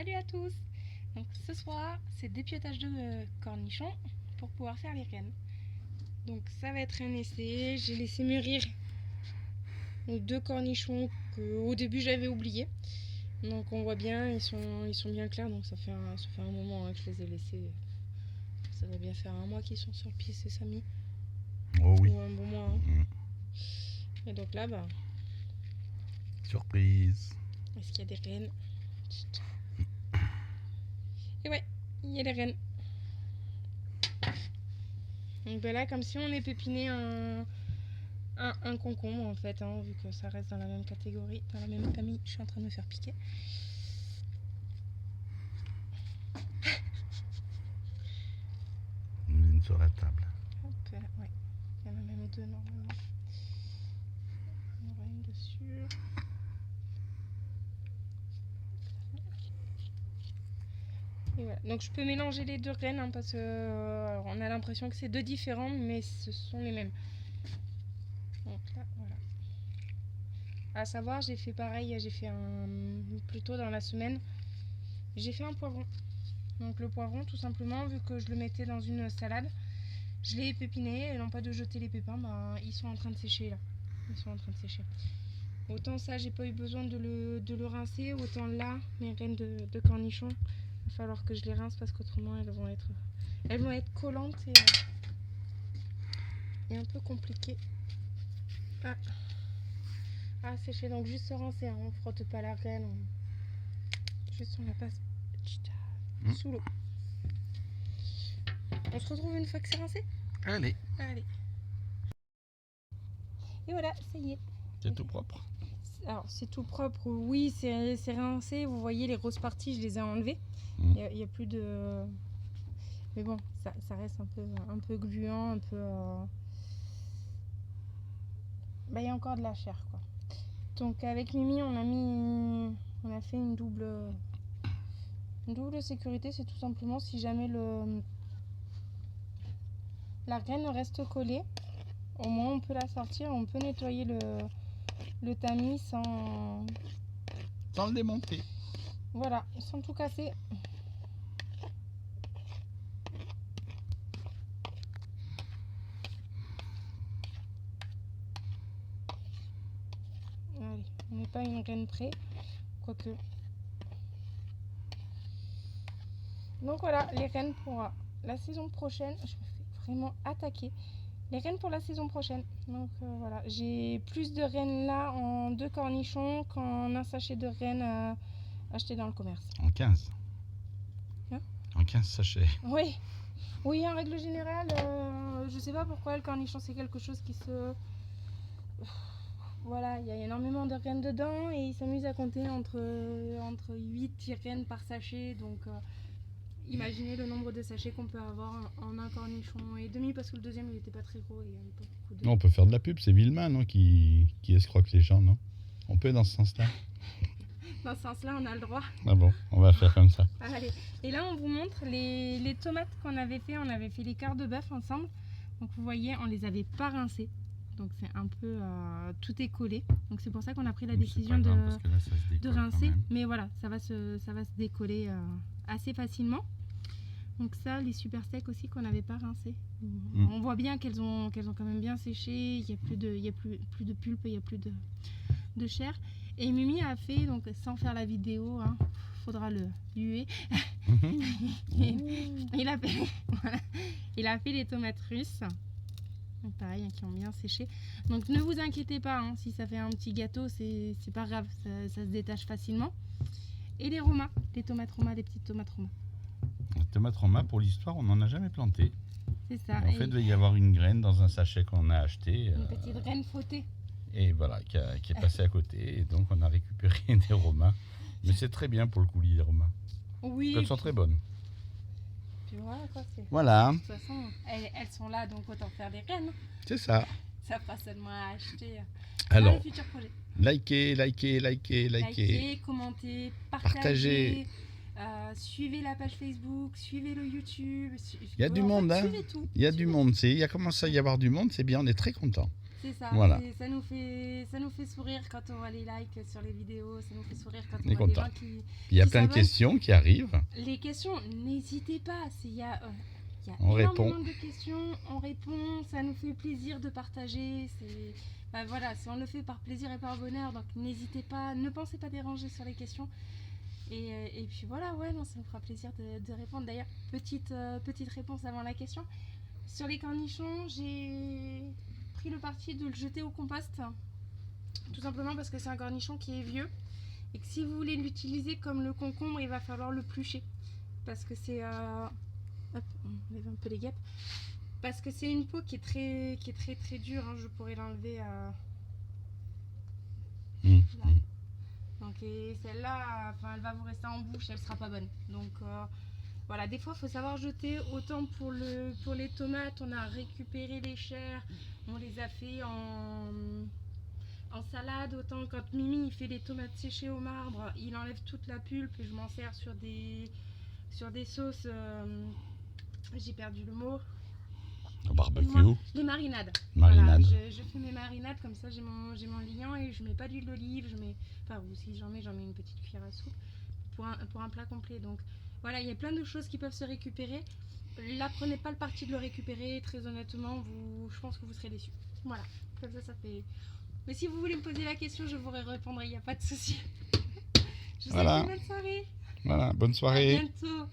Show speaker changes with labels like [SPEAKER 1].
[SPEAKER 1] Salut à tous. Donc ce soir, c'est dépiotage de cornichons pour pouvoir faire les rennes. Donc ça va être un essai. J'ai laissé mûrir nos 2 cornichons qu'au début j'avais oubliés. Donc on voit bien, ils sont bien clairs. Donc ça fait un moment que je les ai laissés. Ça doit bien faire un mois qu'ils sont sur le pied, c'est Samy.
[SPEAKER 2] Oh oui.
[SPEAKER 1] Ou un bon mois. Et donc là,
[SPEAKER 2] surprise.
[SPEAKER 1] Est-ce qu'il y a des rennes? Et ouais, il y a des rennes. Donc là, comme si on est pépiné un concombre en fait, vu que ça reste dans la même catégorie, dans la même famille. Je suis en train de me faire piquer.
[SPEAKER 2] Une sur la table.
[SPEAKER 1] Hop, ouais. Il y en a même 2 normalement. Il y en aura une dessus. Et voilà. Donc je peux mélanger les 2 rennes parce que on a l'impression que c'est 2 différents, mais ce sont les mêmes. Donc là, voilà. À savoir, j'ai fait pareil, plus tôt dans la semaine, j'ai fait un poivron. Donc le poivron, tout simplement, vu que je le mettais dans une salade, je l'ai pépiné et non pas de jeter les pépins, ils sont en train de sécher là. Ils sont en train de sécher. Autant ça, j'ai pas eu besoin de le rincer, autant là, mes rennes de cornichons, il va falloir que je les rince parce qu'autrement elles vont être collantes et un peu compliquées à sécher. Donc juste se rincer, on frotte pas la renne, juste on la passe sous l'eau. On se retrouve une fois que c'est rincé.
[SPEAKER 2] Allez.
[SPEAKER 1] Et voilà, ça y est.
[SPEAKER 2] C'est tout propre.
[SPEAKER 1] Alors c'est tout propre, oui, c'est rincé. Vous voyez les grosses parties, je les ai enlevées. Il n'y a plus de... Mais bon, ça reste un peu gluant, un peu... il y a encore de la chair, quoi. Donc avec Mimi, on a fait une double sécurité. C'est tout simplement si jamais la graine reste collée, au moins on peut la sortir, on peut nettoyer le tamis sans
[SPEAKER 2] le démonter.
[SPEAKER 1] Voilà, sans tout casser. Allez, on n'est pas une graine près, quoique. Donc voilà, les rennes pour la saison prochaine. Je me fais vraiment attaquer. Les rennes pour la saison prochaine. Donc voilà, j'ai plus de rennes là en 2 cornichons qu'en un sachet de rennes acheté dans le commerce.
[SPEAKER 2] En 15.
[SPEAKER 1] Hein?
[SPEAKER 2] En 15 sachets.
[SPEAKER 1] Oui. Oui, en règle générale, je sais pas pourquoi le cornichon c'est quelque chose qui se... Voilà, il y a énormément de rennes dedans et ils s'amusent à compter entre 8 rennes par sachet. Donc imaginez le nombre de sachets qu'on peut avoir en un cornichon et demi, parce que le deuxième il était pas très gros et il y avait pas beaucoup de...
[SPEAKER 2] Non, on peut faire de la pub, c'est Villemain, non, qui escroque les gens, non? On peut dans ce sens-là.
[SPEAKER 1] Dans ce sens-là, on a le droit.
[SPEAKER 2] Ah bon, on va faire comme ça.
[SPEAKER 1] Allez. Et là, on vous montre les tomates qu'on avait fait. On avait fait les quarts de bœuf ensemble. Donc vous voyez, on les avait pas rincées. Donc c'est un peu... tout est collé. Donc c'est pour ça qu'on a pris la décision de rincer. Mais voilà, ça va se décoller assez facilement. Donc ça, les super secs aussi qu'on n'avait pas rincés. On voit bien qu'elles ont quand même bien séché. Il n'y a plus de pulpe, il n'y a plus de chair. Et Mimi a fait, donc sans faire la vidéo, faudra le huer. il a fait les tomates russes. Donc pareil, qui ont bien séché. Donc ne vous inquiétez pas, si ça fait un petit gâteau, c'est pas grave, ça se détache facilement. Et les romas, les tomates romas, les petites tomates romas.
[SPEAKER 2] Les tomates romas, pour l'histoire, on n'en a jamais planté.
[SPEAKER 1] C'est ça.
[SPEAKER 2] En fait, il devait y avoir une graine dans un sachet qu'on a acheté.
[SPEAKER 1] Une petite graine fauttée.
[SPEAKER 2] Et voilà, qui est passée à côté. Et donc, on a récupéré des romas. Mais c'est très bien pour le coulis, les romas.
[SPEAKER 1] Oui.
[SPEAKER 2] Elles sont très bonnes.
[SPEAKER 1] Puis voilà, quoi,
[SPEAKER 2] voilà.
[SPEAKER 1] De toute façon, elles sont là, donc autant faire des rennes.
[SPEAKER 2] C'est ça.
[SPEAKER 1] Ça fera seulement à acheter
[SPEAKER 2] alors,
[SPEAKER 1] dans le futur projet.
[SPEAKER 2] Likez,
[SPEAKER 1] commentez, partagez. Suivez la page Facebook, suivez le YouTube.
[SPEAKER 2] Il y a du monde,
[SPEAKER 1] suivez tout.
[SPEAKER 2] Il y a du monde. Il y a commencé à y avoir du monde, c'est bien, on est très content.
[SPEAKER 1] C'est ça.
[SPEAKER 2] Voilà.
[SPEAKER 1] Et ça nous fait sourire quand on voit les likes sur les vidéos. Ça nous fait sourire quand
[SPEAKER 2] On est
[SPEAKER 1] on voit des
[SPEAKER 2] content.
[SPEAKER 1] gens qui
[SPEAKER 2] Il y a
[SPEAKER 1] qui
[SPEAKER 2] plein de
[SPEAKER 1] s'abonnent.
[SPEAKER 2] questions qui arrivent.
[SPEAKER 1] Les questions, n'hésitez pas. Il y a
[SPEAKER 2] On
[SPEAKER 1] énormément
[SPEAKER 2] répond.
[SPEAKER 1] de questions. On répond. Ça nous fait plaisir de partager. Voilà, on le fait par plaisir et par bonheur. Donc n'hésitez pas. Ne pensez pas déranger sur les questions. Et puis voilà, ouais, non, ça me fera plaisir de répondre. D'ailleurs, petite réponse avant la question. Sur les cornichons, j'ai pris le parti de le jeter au compost. Tout simplement parce que c'est un cornichon qui est vieux. Et que si vous voulez l'utiliser comme le concombre, il va falloir le plucher. Parce que c'est... Hop, on lève un peu les guêpes. Parce que c'est une peau qui est très dure. Hein. Je pourrais l'enlever à...
[SPEAKER 2] Mmh.
[SPEAKER 1] Là. Donc, et celle-là, elle va vous rester en bouche, elle sera pas bonne. Donc voilà, des fois il faut savoir jeter. Autant pour les tomates, on a récupéré les chairs, on les a fait en salade. Autant quand Mimi il fait les tomates séchées au marbre, il enlève toute la pulpe et je m'en sers sur des sauces. J'ai perdu le mot.
[SPEAKER 2] Barbecue.
[SPEAKER 1] Les marinades.
[SPEAKER 2] Marinade.
[SPEAKER 1] Voilà, je fais mes marinades comme ça, j'ai mon liant et je mets pas d'huile d'olive, ou si j'en mets une petite cuillère à soupe pour un plat complet. Donc voilà, il y a plein de choses qui peuvent se récupérer. Là, prenez pas le parti de le récupérer, très honnêtement, je pense que vous serez déçus. Voilà, comme ça fait... Mais si vous voulez me poser la question, je vous répondrai, il n'y a pas de souci. Je vous souhaite une bonne soirée.
[SPEAKER 2] Voilà, bonne
[SPEAKER 1] À
[SPEAKER 2] soirée.
[SPEAKER 1] bientôt.